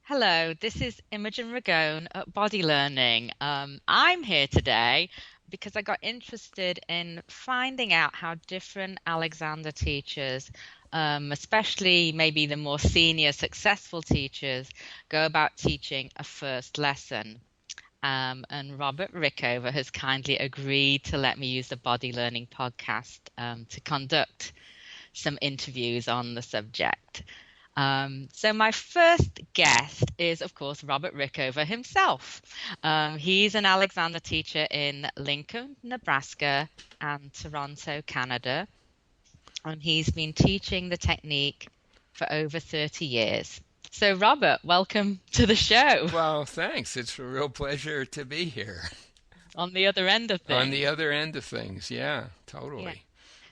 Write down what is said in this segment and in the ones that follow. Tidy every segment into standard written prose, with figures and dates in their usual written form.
Hello, this is Imogen Ragone at Body Learning. I'm here today because I got interested in finding out how different Alexander teachers, especially maybe the more senior successful teachers, go about teaching a first lesson. And Robert Rickover has kindly agreed to let me use the Body Learning podcast to conduct some interviews on the subject. So my first guest is, of course, Robert Rickover himself. He's an Alexander teacher in Lincoln, Nebraska, and Toronto, Canada, and he's been teaching the technique for over 30 years. So, Robert, welcome to the show Well, thanks. It's a real pleasure to be here. on the other end of On the things. other end of things, yeah, Yeah. totally.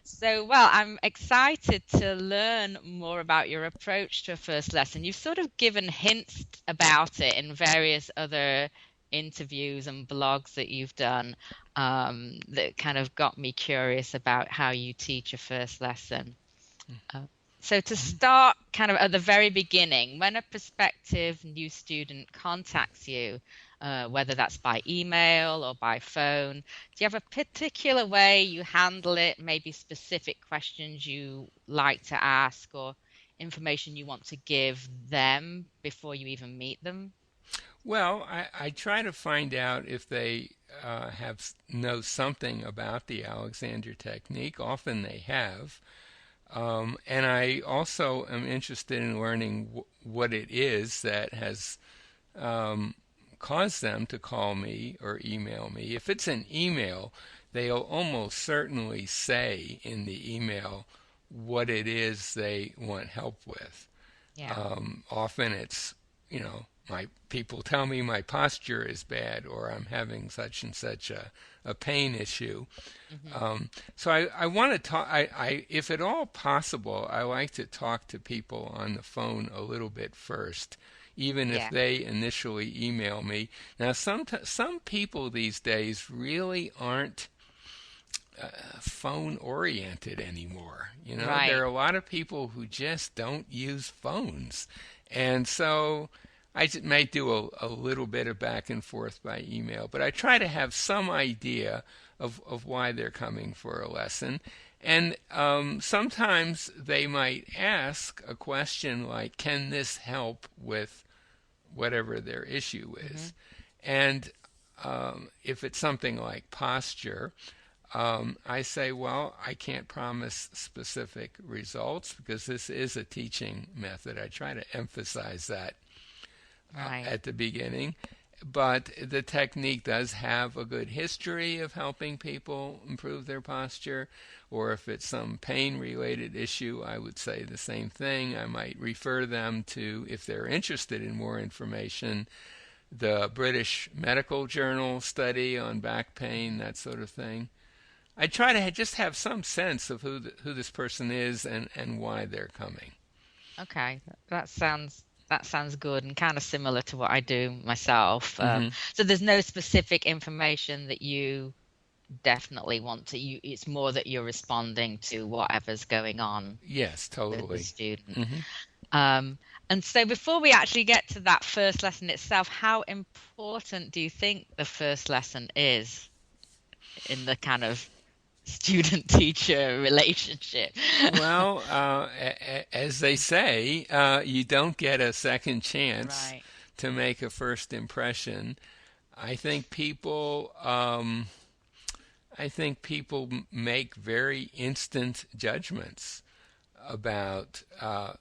So, I'm excited to learn more about your approach to a first lesson. You've sort of given hints about it in various other interviews and blogs that you've done, that kind of got me curious about how you teach a first lesson. Uh, so, to Mhm. start kind of at the very beginning, when a prospective new student contacts you, whether that's by email or by phone, do you have a particular way you handle it? Maybe specific questions you like to ask or information you want to give them before you even meet them? Well, I try to find out if they know something about the Alexander technique. Often they have. And I also am interested in learning what it is that has um, caused them to call me or email me. If it's an email, they'll almost certainly say in the email what it is they want help with. Yeah. Often it's, my people tell me my posture is bad or I'm having such and such a pain issue. Hmm. So I want to talk. If at all possible, I like to talk to people on the phone a little bit first, even if Yeah. they initially email me. Now, some people these days really aren't phone oriented anymore. There are Right. a lot of people who just don't use phones, and so I just may do a little bit of back and forth by email, but I try to have some idea of why they're coming for a lesson. And sometimes they might ask a question like, can this help with whatever their issue Hmm. is? And if it's something like posture, I say, well, I can't promise specific results because this is a teaching method. I try to emphasize that Right. at the beginning. But the technique does have a good history of helping people improve their posture. Or if it's some pain related issue, I would say the same thing. I might refer them to, if they're interested in more information, the British Medical Journal study on back pain, that sort of thing. I try to just have some sense of who this person is and why they're coming. Okay, that sounds good and kind of similar to what I do myself. Hmm. So there's no specific information that you definitely want to. It's more that you're responding to whatever's going on Yes, with the totally. student. Hmm. Um, and so before we actually get to that first lesson itself, how important do you think the first lesson is in the kind of student-teacher relationship? Well, as they say, you don't get a second chance Right. to make a first impression. I think people, make very instant judgments about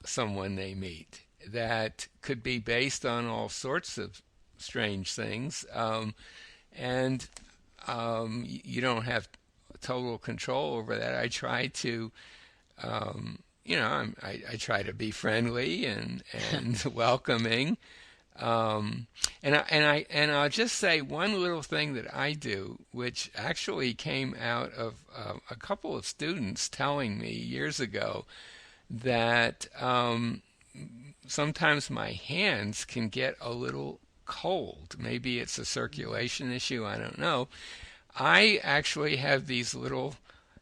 someone they meet that could be based on all sorts of strange things, and you don't have total control over that. I try to I try to be friendly and welcoming. And I'll just say one little thing that I do, which actually came out of a couple of students telling me years ago that sometimes my hands can get a little cold. Maybe it's a circulation issue. I don't know. I actually have these little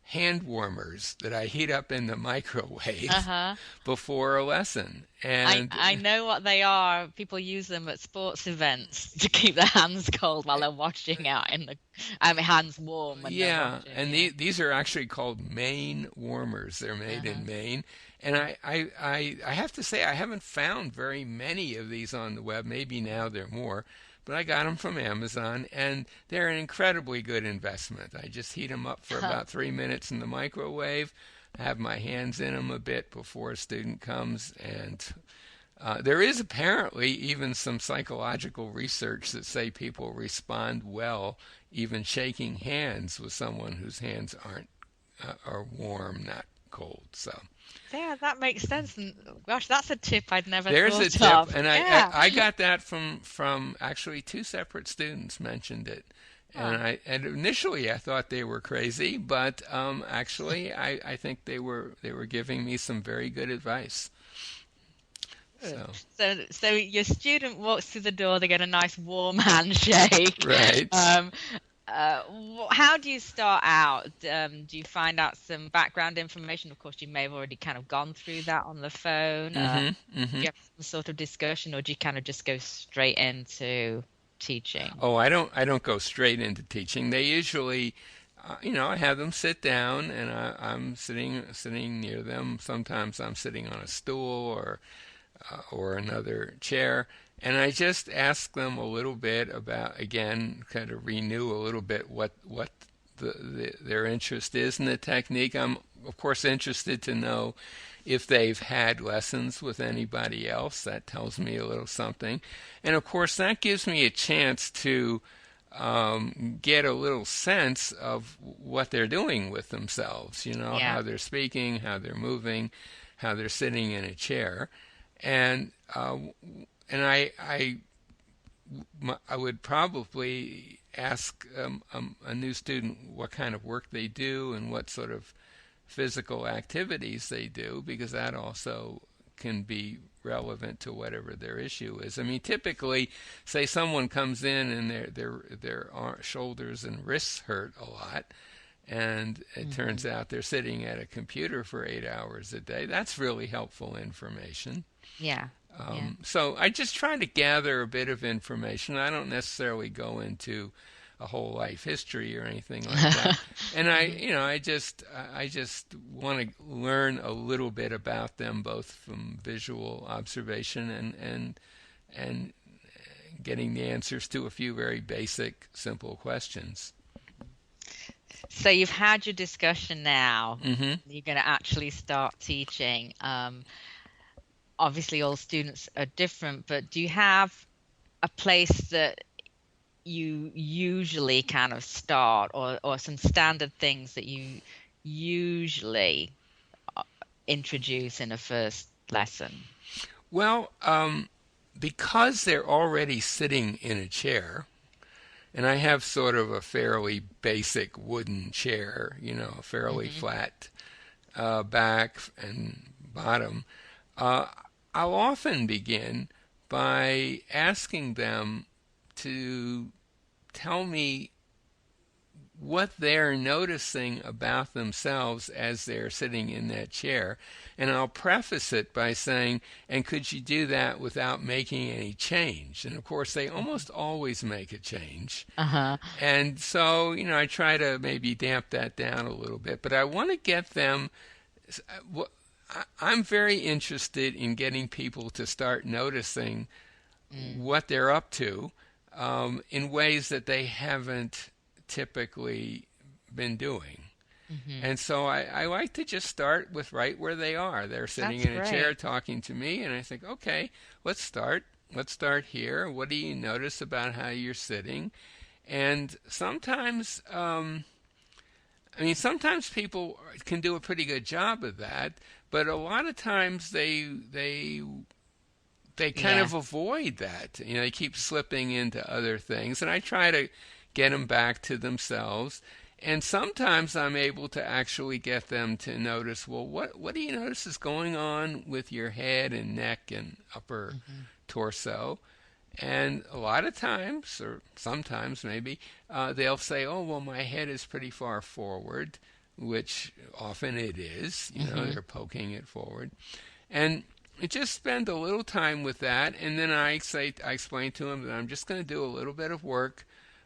hand warmers that I heat up in the microwave Uh-huh. before a lesson. I And know what they are. People use them at sports events to keep their hands cold while they're watching out in the, I mean, hands warm when they're yeah, watching. and Yeah. these are actually called Maine warmers. They're made Uh-huh. in Maine. And I have to say, I haven't found very many of these on the web. Maybe now there are more, but I got them from Amazon, and they're an incredibly good investment. I just heat them up for about 3 minutes in the microwave, have my hands in them a bit before a student comes, and there is apparently even some psychological research that say people respond well, even shaking hands with someone whose hands aren't are warm, not cold. So Yeah, that makes sense. And gosh, that's a tip I'd never there's a thought tip, of. and Yeah. I got that from actually two separate students mentioned it. Huh. And initially I thought they were crazy, but actually I think they were giving me some very good advice. Good. So So your student walks through the door, they get a nice warm handshake. right. Um, how do you start out? Do you find out some background information? Of course, you may have already kind of gone through that on the phone. Mm-hmm. Do Mm-hmm. you have some sort of discussion, or do you kind of just go straight into teaching? Oh, I don't go straight into teaching. They usually, I have them sit down, and I'm sitting near them. Sometimes I'm sitting on a stool or another chair, and I just ask them a little bit about, again, kind of renew a little bit what their interest is in the technique. I'm of course interested to know if they've had lessons with anybody else. That tells me a little something, and of course that gives me a chance to get a little sense of what they're doing with themselves. Yeah. How they're speaking, how they're moving, how they're sitting in a chair, and I would probably ask a new student what kind of work they do and what sort of physical activities they do, because that also can be relevant to whatever their issue is. I mean, typically, say someone comes in and their shoulders and wrists hurt a lot, and it Hmm. turns out they're sitting at a computer for 8 hours a day. That's really helpful information. Yeah. Yeah. So I just try to gather a bit of information. I don't necessarily go into a whole life history or anything like that. And Hmm. I just want to learn a little bit about them, both from visual observation and getting the answers to a few very basic, simple questions. So you've had your discussion now. Hmm. You're going to actually start teaching. Obviously, all students are different, but do you have a place that you usually kind of start, or some standard things that you usually introduce in a first lesson? Well, because they're already sitting in a chair, and I have sort of a fairly basic wooden chair, a fairly Hmm. flat back and bottom, uh, I'll often begin by asking them to tell me what they're noticing about themselves as they're sitting in that chair. And I'll preface it by saying, and could you do that without making any change? And of course, they almost always make a change. Uh-huh. And so, I try to maybe damp that down a little bit, but I want to get them. I'm very interested in getting people to start noticing Mm. what they're up to in ways that they haven't typically been doing. Hmm. And so I like to just start with right where they are. They're sitting That's in a chair great. talking to me, and I think, okay, let's start. Let's start here. What do you notice about how you're sitting? And sometimes people can do a pretty good job of that, but a lot of times they kind Yeah. of avoid that. They keep slipping into other things, and I try to get them back to themselves. And sometimes I'm able to actually get them to notice, well, what do you notice is going on with your head and neck and upper Hmm. torso? And a lot of times, or sometimes maybe, they'll say, oh, well, my head is pretty far forward. which often it is, they're poking it forward. And just spend a little time with that, and then I explain to them that I'm just going to do a little bit of work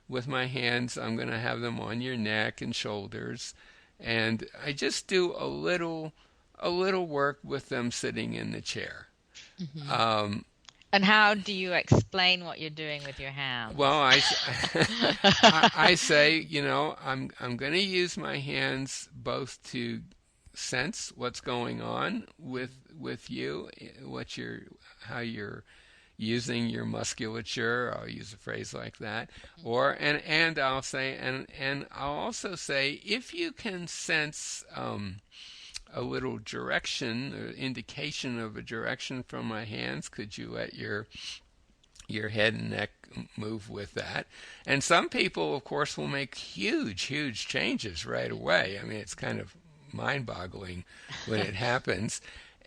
with my hands. I'm going to have them on your neck and shoulders, and I just do a little work with them sitting in the chair. Hmm. Um, And how do you explain what you're doing with your well, hands? I say, I'm going to use my hands both to sense what's going on with you, what you're how you're using your musculature. I'll use a phrase like that, or and I'll say and I'll also say if you can sense a little direction, or indication of a direction from my hands, could you let your head and neck move with that? And some people, of course, will make huge changes right away. I mean, it's kind of mind-boggling when it happens.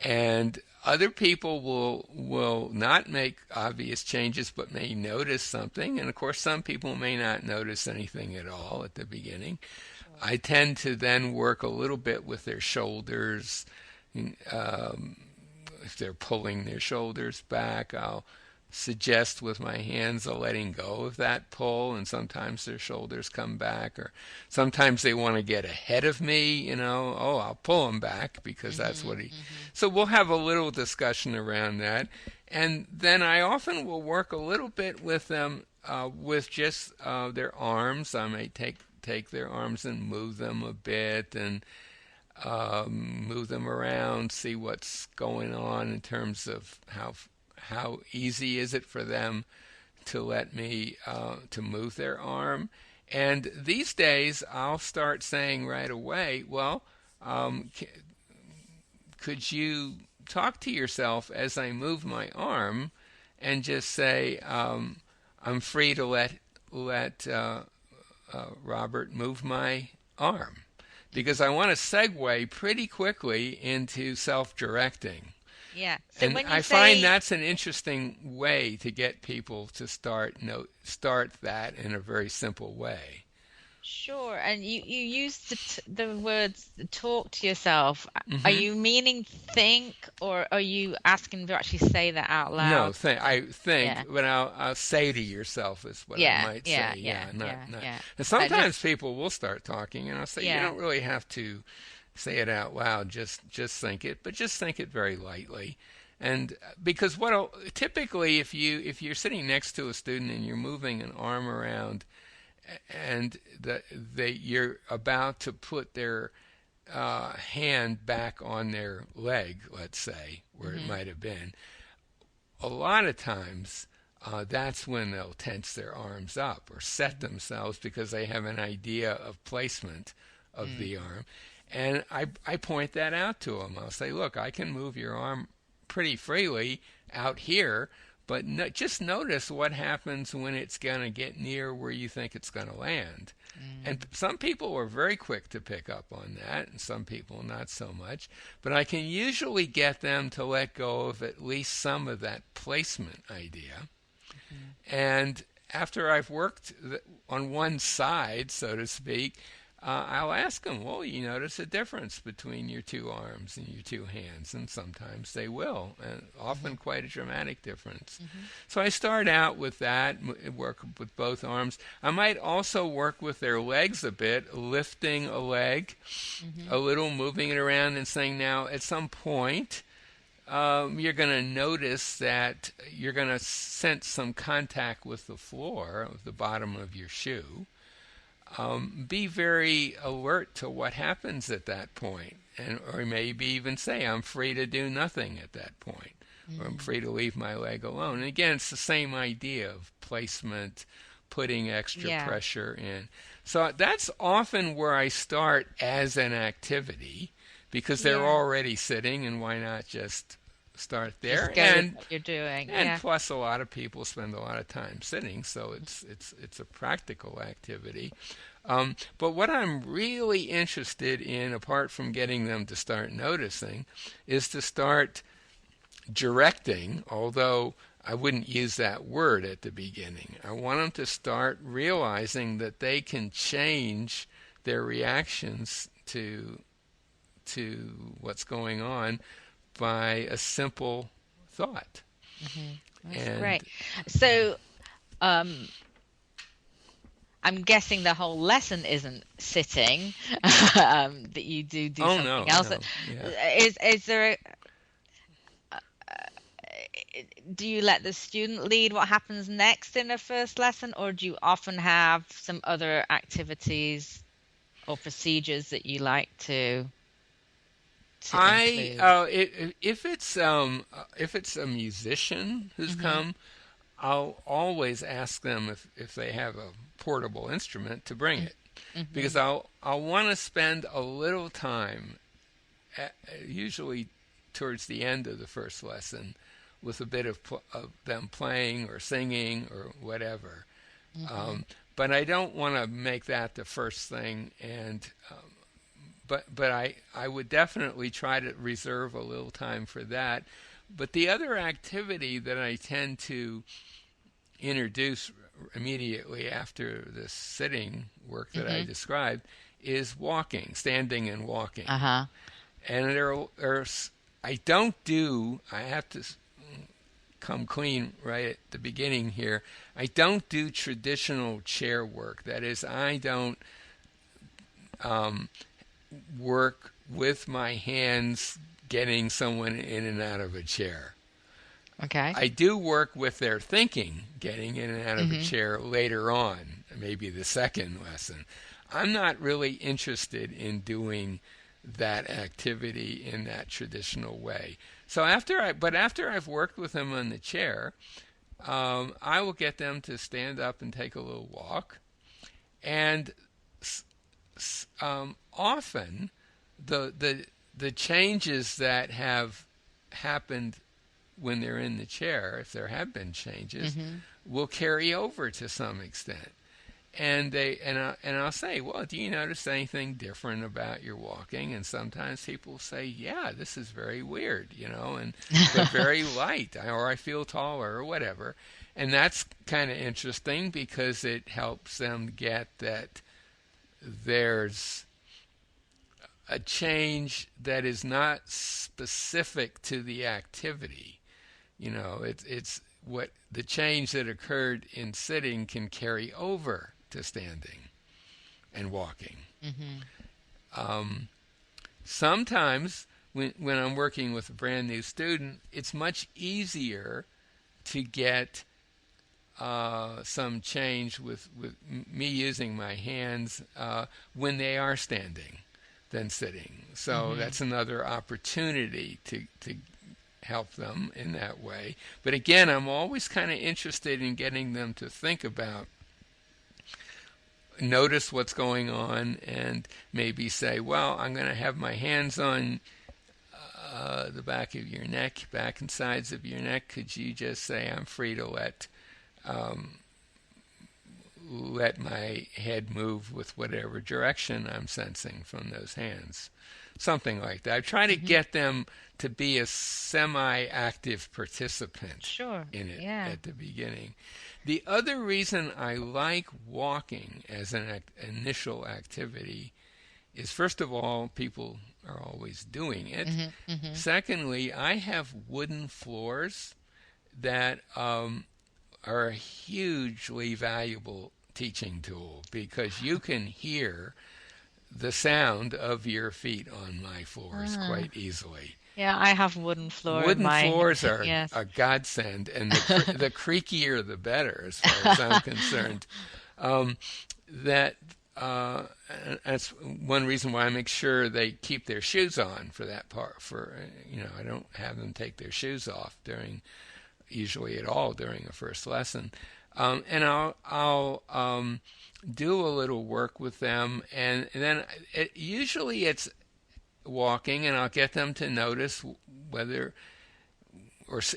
And other people will not make obvious changes, but may notice something. And of course, some people may not notice anything at all at the beginning. Sure. I tend to then work a little bit with their shoulders. If they're pulling their shoulders back, I'll suggest with my hands a letting go of that pull, and sometimes their shoulders come back, or sometimes they want to get ahead of me, oh, I'll pull them back because that's Hmm. what he. Hmm. So we'll have a little discussion around that, and then I often will work a little bit with them with just their arms. I may take their arms and move them a bit, and move them around, see what's going on in terms of how easy is it for them to let me to move their arm. And these days, I'll start saying right away, well, could you talk to yourself as I move my arm, and just say, I'm free to let Robert move my arm, because I want to segue pretty quickly into self-directing. Yeah. So And when you I find say that's an interesting way to get people to start that in a very simple way. sure, and you use the words talk to yourself. Are Hmm. you meaning think, or are you asking to actually say that out No, loud? I think, Yeah. but I'll say to yourself is what I Yeah. might Yeah. say. Yeah. Yeah, Yeah. not. Yeah. And I sometimes just people will start talking, and I'll say you yeah. don't really have to say it out loud. Just think it, but just think it very lightly. And because typically, if you're sitting next to a student and you're moving an arm around, and you're about to put their hand back on their leg, let's say, where it Hmm. might have been, a lot of times that's when they'll tense their arms up or set themselves because they have an idea of placement of Mm. the arm. And I point that out to them. I'll say, look, I can move your arm pretty freely out here, but just notice what happens when it's going to get near where you think it's going to land. And Mm. some people are very quick to pick up on that, and some people not so much. But I can usually get them to let go of at least some of that placement idea. Mhm. And after I've worked on one side, so to speak, I'll ask them, well, you notice a difference between your two arms and your two hands? And sometimes they will, and Mhm. often quite a dramatic difference. Mhm. So I start out with that, work with both arms. I might also work with their legs a bit, lifting a leg, Mhm. a little, moving it around, and saying, now, at some point, you're going to notice that you're going to sense some contact with the floor of the bottom of your shoe. Be very alert to what happens at that point, and or maybe even say, I'm free to do nothing at that point, or I'm Mm. free to leave my leg alone. And again, it's the same idea of placement, putting extra Yeah. pressure in. So that's often where I start as an activity, because they're Yeah. already sitting, and why not just start Just there? go with what you're doing. And Yeah. plus, a lot of people spend a lot of time sitting, so it's a practical activity. But what I'm really interested in, apart from getting them to start noticing, is to start directing, although I wouldn't use that word at the beginning. I want them to start realizing that they can change their reactions to what's going on by a simple thought. That's And great. So, um, I'm guessing the whole lesson isn't sitting, that you do oh something no, else. no, yeah. Is there do you let the student lead what happens next in the first lesson, or do you often have some other activities or procedures that you like to I include? if it's a musician who's Hmm. come, I'll always ask them if they have a portable instrument to bring it, because Hmm. I'll want to spend a little time, usually towards the end of the first lesson, with a bit of them playing or singing or whatever. Hmm. Um, but I don't want to make that the first thing, and but I would definitely try to reserve a little time for that. But the other activity that I tend to introduce immediately after the sitting work that I Hmm. described is walking, standing and walking. Uh-huh. And I don't do, I have to come clean right at the beginning here. I don't do traditional chair work. That is, I don't um, work with my hands getting someone in and out of a chair. Okay. I do work with their thinking, getting in and out of a Hmm. chair later on, maybe the second lesson. I'm not really interested in doing that activity in that traditional way. So after I've worked with them on the chair, I will get them to stand up and take a little walk. And often the changes that have happened when they're in the chair, if there have been changes, Hmm. will carry over to some extent. And I'll say, well, do you notice anything different about your walking? And sometimes people say, yeah, this is very weird, and but very light, or I feel taller, or whatever. And that's kind of interesting because it helps them get that there's a change that is not specific to the activity. It's what the change that occurred in sitting can carry over to standing and walking. Hmm. Um, Sometimes when I'm working with a brand new student, it's much easier to get some change with me using my hands when they are standing than sitting. So Hmm. that's another opportunity to help them in that way. But again, I'm always kind of interested in getting them to think about, notice what's going on, and maybe say, well, I'm going to have my hands on the back of your neck, back and sides of your neck. Could you just say, I'm free to um, let my head move with whatever direction I'm sensing from those hands? Something like that. I try to Hmm. get them to be a semi active participant Sure. in it Yeah. at the beginning. The other reason I like walking as an initial activity is, first of all, people are always doing it. Hmm. Hmm. Secondly, I have wooden floors that are a hugely valuable teaching tool because you can hear the sound of your feet on my floors Ah. quite easily. Yeah, I have wooden floor in Wooden my floors are yes. a godsend, and the creakier the better, as far as I'm concerned. Um, that That's one reason why I make sure they keep their shoes on for that part. I don't have them take their shoes off usually at all during a first lesson, and I'll do a little work with them, and then usually it's walking, and I'll get them to notice whether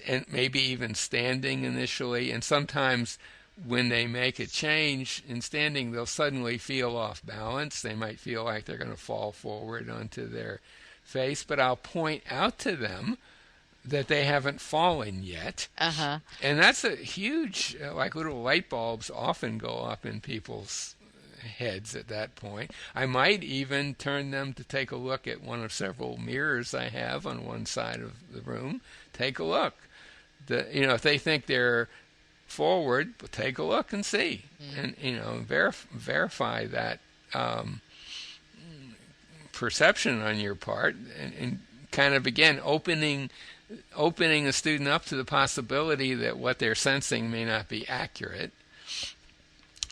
and maybe even standing initially, and sometimes when they make a change in standing, they'll suddenly feel off balance. They might feel like they're going to fall forward onto their face, but I'll point out to them that they haven't fallen yet. Uh-huh. And that's a huge, like little light bulbs often go up in people's heads at that point. I might even turn them to take a look at one of several mirrors I have on one side of the room. Take a look. If they think they're forward, take a look and see, Mm. and verify that um, perception on your part, and kind of again opening a student up to the possibility that what they're sensing may not be accurate.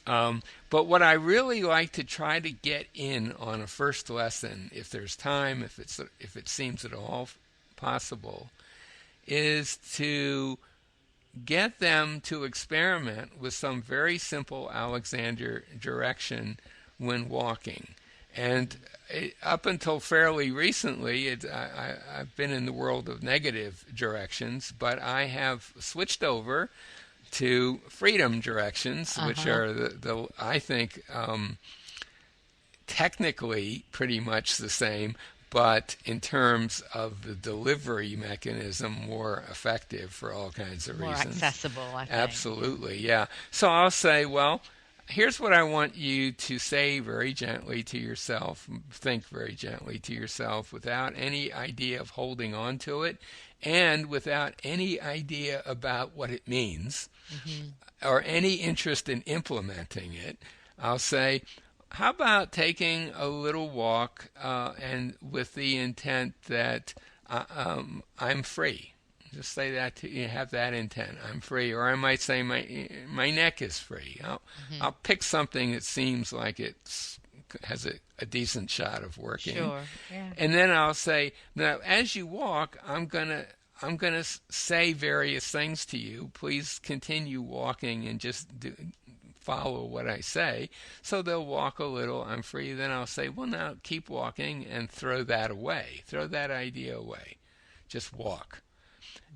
But what I really like to try to get in on a first lesson, if there's time, if it seems at all possible, is to get them to experiment with some very simple Alexander direction when walking. And up until fairly recently, I've been in the world of negative directions, but I have switched over to freedom directions, which Uh-huh. are I think, technically pretty much the same, but in terms of the delivery mechanism, more effective for all kinds of More reasons. accessible, I think. Yeah. Absolutely, yeah. So I'll say, well, here's what I want you to say very gently to yourself, think very gently to yourself without any idea of holding on to it and without any idea about what it means Hmm. or any interest in implementing it. I'll say, how about taking a little walk and with the intent that I'm free? Just say that to you, have that intent. I'm free, or I might say my neck is free. Hmm. I'll pick something that seems like it has a decent shot of working, Sure. Yeah. and then I'll say, now as you walk, I'm gonna say various things to you. Please continue walking and just follow what I say. So they'll walk a little. I'm free. Then I'll say, well, now keep walking and throw that away. Throw that idea away. Just walk.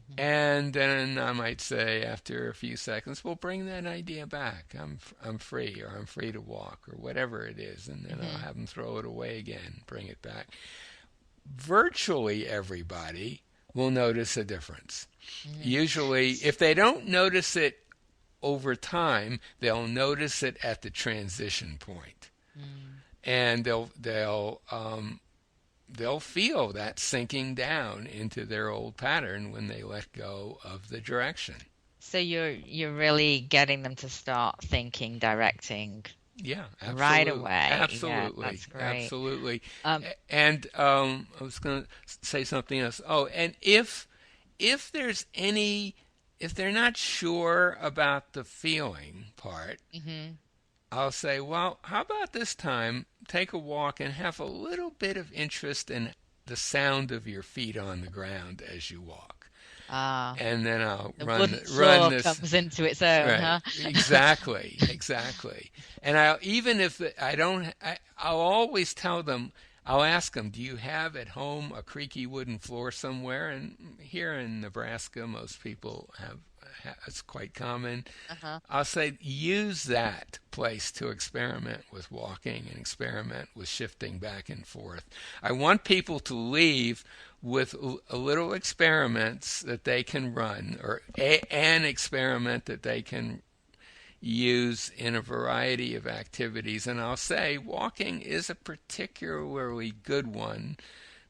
Hmm. And then I might say after a few seconds, well, bring that idea back. I'm free, or I'm free to walk, or whatever it is. And then I'll Hmm. have them throw it away again, bring it back. Virtually everybody will notice a difference. Mm. Usually, if they don't notice it over time, they'll notice it at the transition point, Mm. and they'll feel that sinking down into their old pattern when they let go of the direction. So you're really getting them to start thinking, directing Yeah, right absolutely, away. Yeah, absolutely, that's great. absolutely. Um, And I was going to say something else. Oh, and if there's any if they're not sure about the feeling part, mhm. I'll say, well, how about this time take a walk and have a little bit of interest in the sound of your feet on the ground as you walk. Ah, And then I'll the run wooden run floor this. comes into its own, Right. huh? Exactly. Exactly. And I'll even if I don't, I'll always tell them. I'll ask them, "Do you have at home a creaky wooden floor somewhere?" And here in Nebraska, most people have. It's quite common. Uh-huh. I'll say use that place to experiment with walking and experiment with shifting back and forth. I want people to leave with a little experiments that they can run, or an experiment that they can use in a variety of activities. And I'll say walking is a particularly good one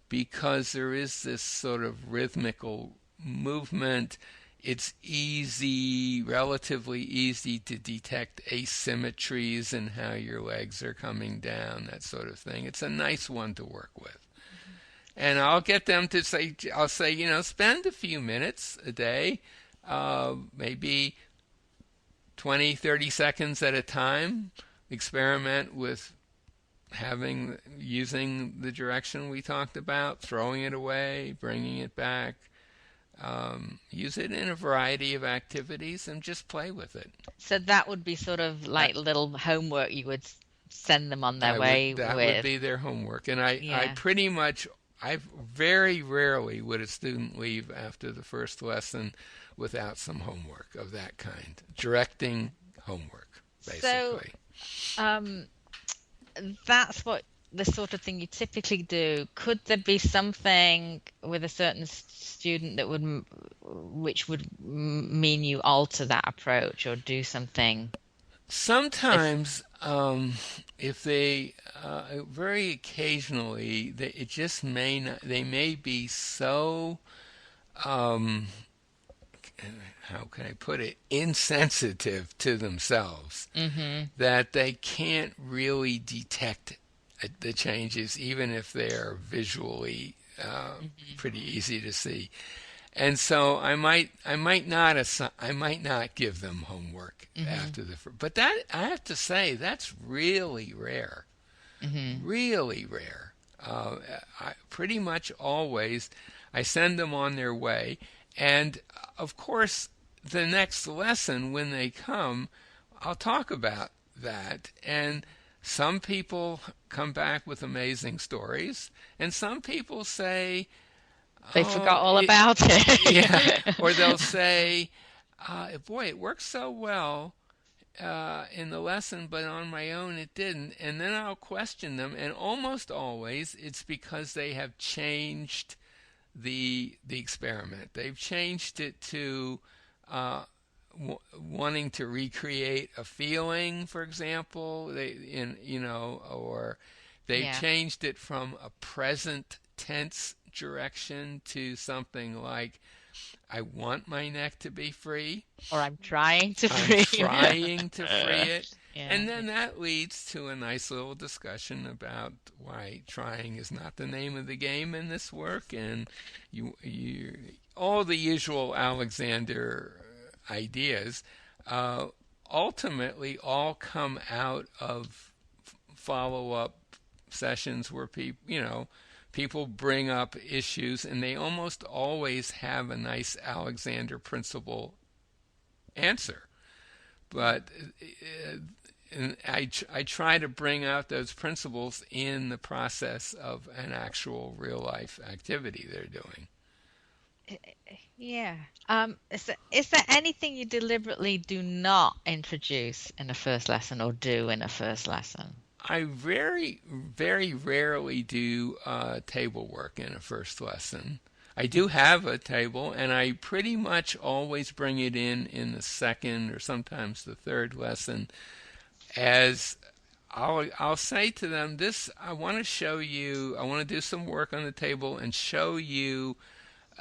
because there is this sort of rhythmical movement. It's easy, relatively easy to detect asymmetries in how your legs are coming down, that sort of thing. It's a nice one to work with. And I'll get them to say, I'll say, spend a few minutes a day, maybe 20, 30 seconds at a time, experiment with using the direction we talked about, throwing it away, bringing it back. Use it in a variety of activities and just play with it. So that would be sort of I, like little homework you would send them on their I would way that would with. be their homework, and I Yeah. pretty much I very rarely would a student leave after the first lesson without some homework of that kind, directing homework, So, basically. um, that's what the sort of thing you typically do. Could there be something with a certain student that which would mean you alter that approach or do something different? Sometimes um, if they very occasionally, it just may not. They may be so. Um, how can I put it? Insensitive to themselves Mm-hmm. that they can't really detect the changes, even if they're visually Mm-hmm. pretty easy to see. And so I might not give them homework Mm-hmm. after but that I have to say that's Mm-hmm. really rare. Pretty much always I send them on their way, and of course the next lesson when they come, I'll talk about that. And some people come back with amazing stories, and some people say, They "Oh, forgot all about yeah," it. or they'll say, "Boy, it works so well in the lesson, but on my own it didn't." And then I'll question them, and almost always it's because they have changed the experiment. They've changed it to wanting to recreate a feeling, for example. Or they've Yeah. changed it from a present tense direction to something like, "I want my neck to be free. Or I'm trying to I'm free. trying to free it." Yeah. And then that leads to a nice little discussion about why trying is not the name of the game in this work, and you all the usual Alexander ideas uh, ultimately all come out of follow-up sessions where people bring up issues, and they almost always have a nice Alexander principle answer. But and I try to bring out those principles in the process of an actual real life activity they're doing. Yeah. Is there anything you deliberately do not introduce in a first lesson or do in a first lesson? I very rarely do table work in a first lesson. I do have a table, and I pretty much always bring it in the second or sometimes the third lesson. As I'll say to them, "This I want to show you. I want to do some work on the table and show you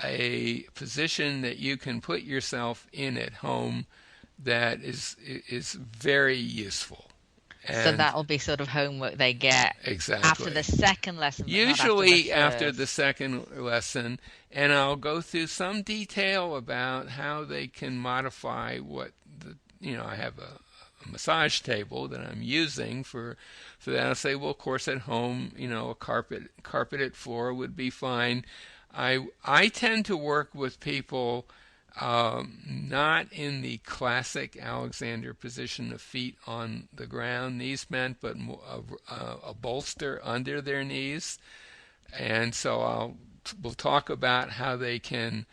a position that you can put yourself in at home that is very useful." So And that'll be sort of homework they get after the exactly. second lesson, but not after the Usually after the first. second lesson, and I'll go through some detail about how they can modify I have a massage table that I'm using for that. I'll say, well, of course, at home, a carpeted floor would be fine. I tend to work with people not in the classic Alexander position of feet on the ground, knees bent, but a bolster under their knees. And so we'll talk about how they can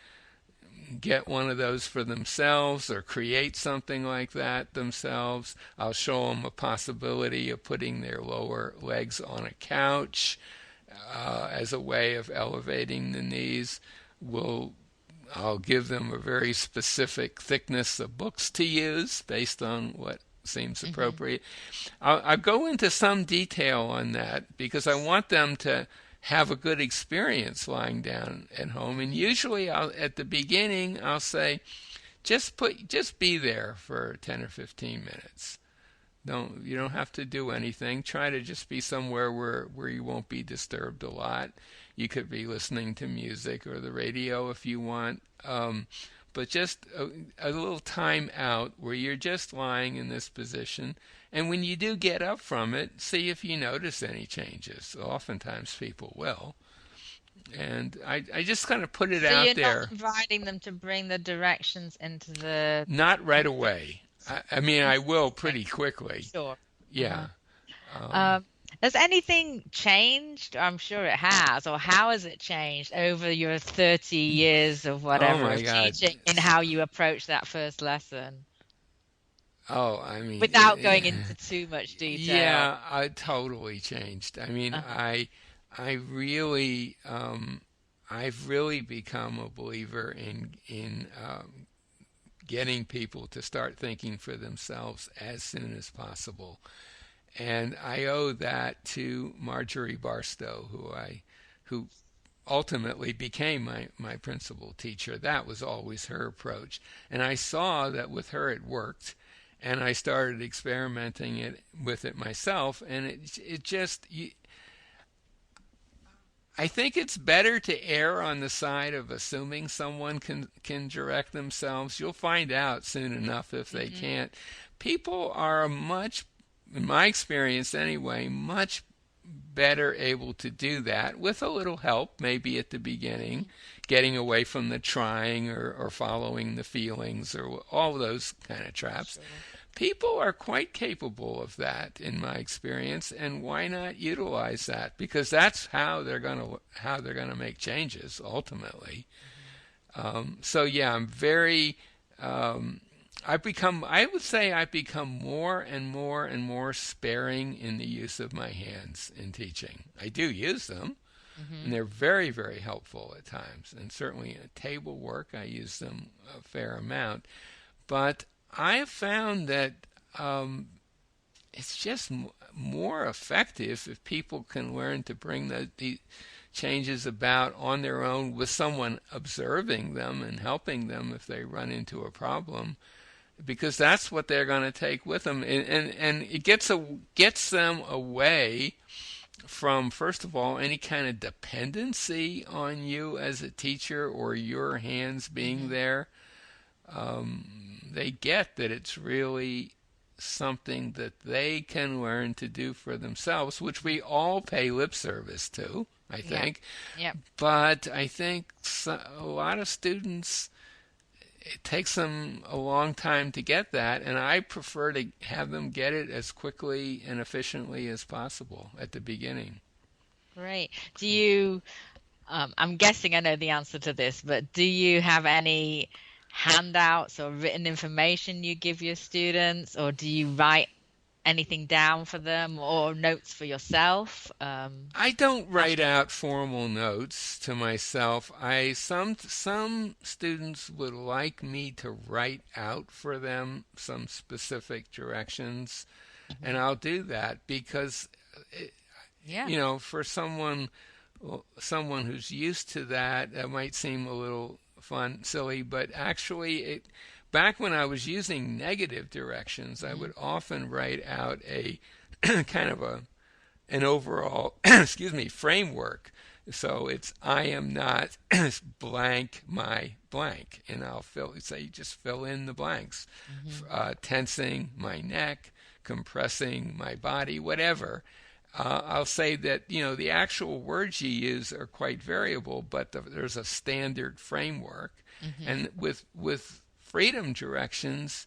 get one of those for themselves or create something like that themselves. I'll show them a possibility of putting their lower legs on a couch as a way of elevating the knees. I'll give them a very specific thickness of books to use based on what seems Hmm. appropriate. I'll go into some detail on that because I want them to have a good experience lying down at home. And usually, at the beginning, I'll say, just be there for 10 or 15 minutes. You don't have to do anything. Try to just be somewhere where you won't be disturbed a lot. You could be listening to music or the radio if you want. But just a little time out where you're just lying in this position. And when you do get up from it, see if you notice any changes. Oftentimes people will. And I just kind of put it So out you're not there. inviting them to bring the directions into the Not right away. class. I mean, I will Interesting. pretty quickly. Sure. Uh-huh. Yeah. Um, Um, has anything changed? I'm sure it has. Or how has it changed over your 30 years of oh whatever my of God. teaching in how you approach that first lesson Oh, I mean, without going into too much detail? yeah, I totally changed. I mean, Uh-huh. I really, I've really become a believer in getting people to start thinking for themselves as soon as possible. And I owe that to Marjorie Barstow, who ultimately became my principal teacher. That was always her approach. And I saw that with her it worked. And I started experimenting with it myself. And it just, I think it's better to err on the side of assuming someone can direct themselves. You'll find out soon enough if they Hmm. can't. People are much, in my experience anyway, much better able to do that with a little help, maybe at the beginning, getting away from the trying or following the feelings or all those kind of traps. Sure. People are quite capable of that in my experience, and why not utilize that? Because that's how they're gonna make changes ultimately. So yeah, I'm very I would say I've become more and more and more sparing in the use of my hands in teaching. I do use them, and Hmm. they're very, very helpful at times. And certainly in table work, I use them a fair amount. But I have found that it's just more effective if people can learn to bring the changes about on their own with someone observing them and helping them if they run into a problem, because that's what they're going to take with them, and it gets them away from, first of all, any kind of dependency on you as a teacher or your hands being Hmm. there. They get that it's really something that they can learn to do for themselves, which we all pay lip service to, I Yeah. think. Yeah. But I think a lot of students, it takes them a long time to get that, and I prefer to have them get it as quickly and efficiently as possible at the beginning. Great. Do you, I'm guessing I know the answer to this, but do you have any handouts or written information you give your students, or do you write anything down for them or notes for yourself? I don't How, write out formal notes to myself. I some students would like me to write out for them some specific directions, and Mhm. I'll do that because Yeah. for someone who's used to that, that might seem a little fun, silly, but actually, back when I was using negative directions, I Hmm. would often write out a kind of an overall, excuse me, framework. So it's I am not blank my blank, and I'll just fill in the blanks, Hmm. tensing my neck, compressing my body, whatever. I'll say that the actual words you use are quite variable, but there's a standard framework, Hmm. and with freedom directions,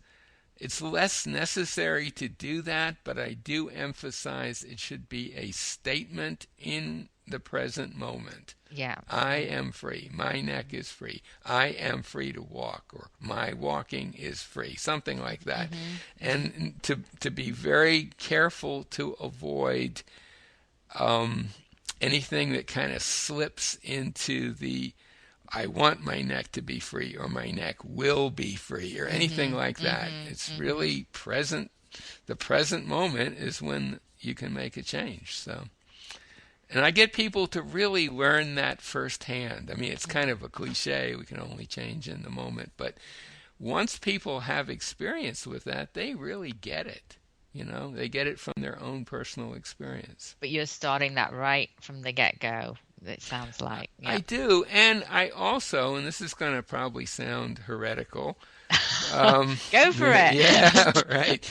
it's less necessary to do that, but I do emphasize it should be a statement in the present moment. Yeah. I Yeah. am free. My neck is free. I am free to walk, or my walking is free. Something like that. Hmm. Hmm. And to be very careful to avoid um, anything that kind of slips into the I want my neck to be free or my neck will be free or anything Hmm. like that. Hmm. It's Hmm. really present. The present moment is when you can make a change. So, and I get people to really learn that firsthand. I mean, it's kind of a cliche. We can only change in the moment. But once people have experience with that, they really get it. They get it from their own personal experience. But you're starting that right from the get-go, it sounds like. I Yeah. do. And I also, and this is going to probably sound heretical. Um, Go for it. yeah, right.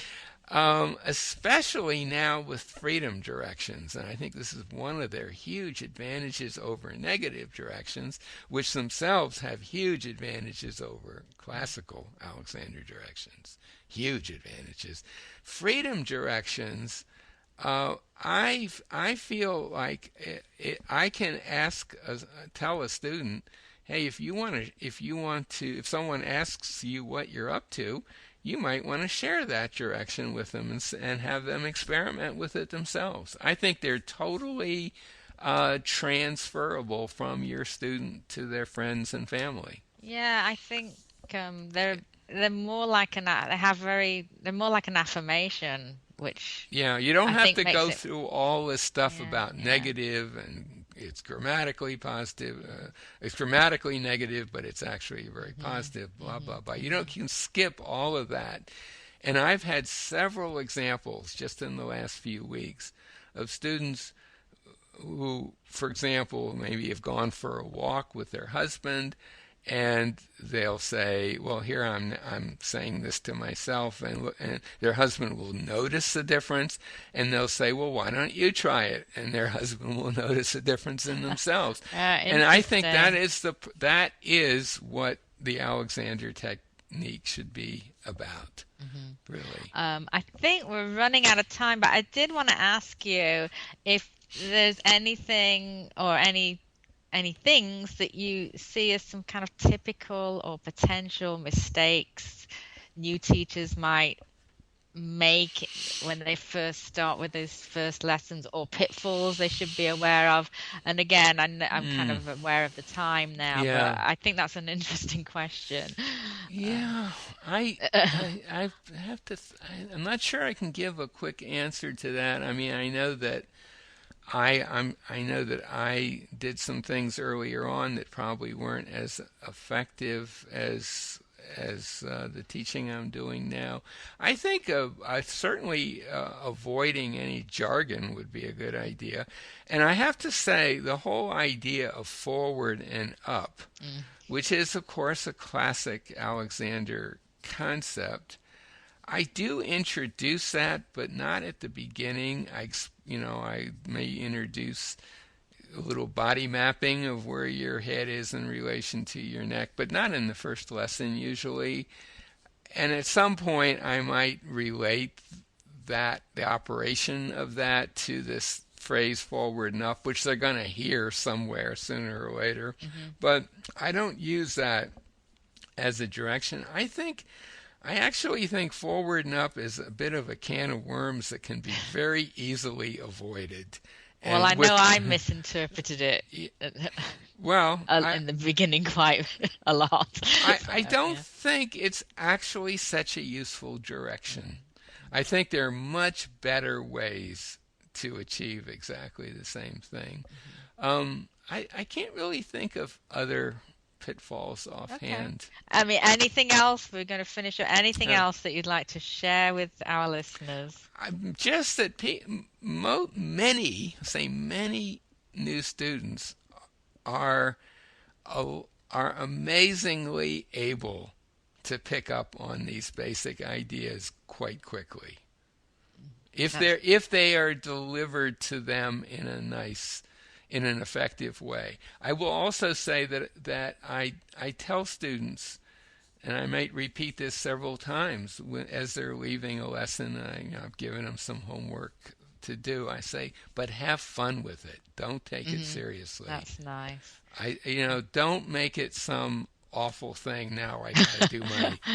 Especially now with freedom directions. And I think this is one of their huge advantages over negative directions, which themselves have huge advantages over classical Alexander directions. Huge advantages. Freedom directions, I feel like I can tell a student, hey, if someone asks you what you're up to, you might want to share that direction with them and have them experiment with it themselves. I think they're totally transferable from your student to their friends and family. Yeah, I think they're more like they have they're more like an affirmation. which Yeah, you don't I have think to makes go it, through all this stuff yeah, about yeah. negative and it's grammatically positive. It's grammatically negative, but it's actually very Hmm. positive, blah, Hmm. blah, blah. You Hmm. don't, you can skip all of that. And I've had several examples just in the last few weeks of students who, for example, maybe have gone for a walk with their husband and they'll say, "Well, here I'm saying this to myself," and their husband will notice the difference, and they'll say, "Well, why don't you try it?" And their husband will notice a difference in themselves. And I think Interesting. that is what the Alexander technique should be about, Hmm. really. I think we're running out of time, but I did want to ask you if there's anything or any things that you see as some kind of typical or potential mistakes new teachers might make when they first start with those first lessons, or pitfalls they should be aware of. And again, I'm kind Mm, of aware of the time now, but yeah. I think that's an interesting question. Um, Yeah, I have to. I'm not sure I can give a quick answer to that. I mean, I know that I know that I did some things earlier on that probably weren't as effective as the teaching I'm doing now. I think certainly avoiding any jargon would be a good idea. And I have to say, the whole idea of forward and up, mm, which is, of course, a classic Alexander concept. I do introduce that, but not at the beginning. I may introduce a little body mapping of where your head is in relation to your neck, but not in the first lesson usually. And at some point, I might relate the operation of that to this phrase forward and up, which they're going to hear somewhere sooner or later. mhm. But I don't use that as a direction. I actually think forward and up is a bit of a can of worms that can be very easily avoided. Well, I And know with, I misinterpreted it well, in the beginning quite a lot. I So, don't yeah. think it's actually such a useful direction. I think there are much better ways to achieve exactly the same thing. Mhm. I can't really think of other pitfalls Okay. offhand. I mean, anything else? We're going to finish up. Anything Uh, else that you'd like to share with our listeners? just that many new students are are amazingly able to pick up on these basic ideas quite quickly That's if they are delivered to them in an effective way. I will also say that I tell students, and I might repeat this several times as they're leaving a lesson. I've given them some homework to do. I say, but have fun with it. Don't take it mhm. seriously. That's nice. Don't make it some awful thing. Now I got to do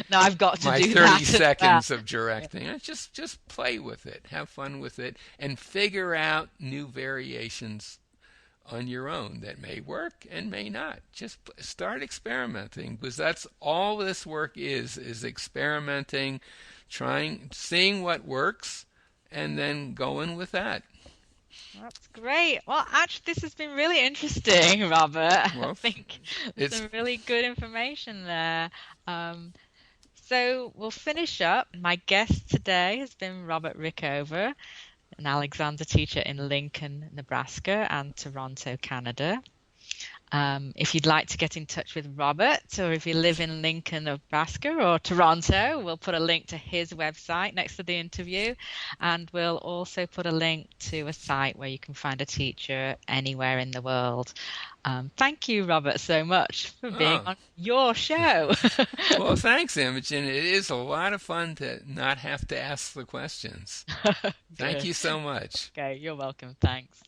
No, I've got to my do 30 that as well. seconds of Yeah. directing. Just play with it, have fun with it, and figure out new variations on your own that may work and may not. Just start experimenting, because that's all this work is experimenting, trying, seeing what works, and then going with that. That's great. Well, actually, this has been really interesting, Robert. I Well, think there's it's some really good information there. Um, so we'll finish up. My guest today has been Robert Rickover, an Alexander teacher in Lincoln, Nebraska, and Toronto, Canada. If you'd like to get in touch with Robert, or if you live in Lincoln, Nebraska, or Toronto, we'll put a link to his website next to the interview. And we'll also put a link to a site where you can find a teacher anywhere in the world. Thank you, Robert, so much for being oh on your show. well, thanks, Imogen. It is a lot of fun to not have to ask the questions. Thank Good. you so much. Okay, you're welcome. Thanks.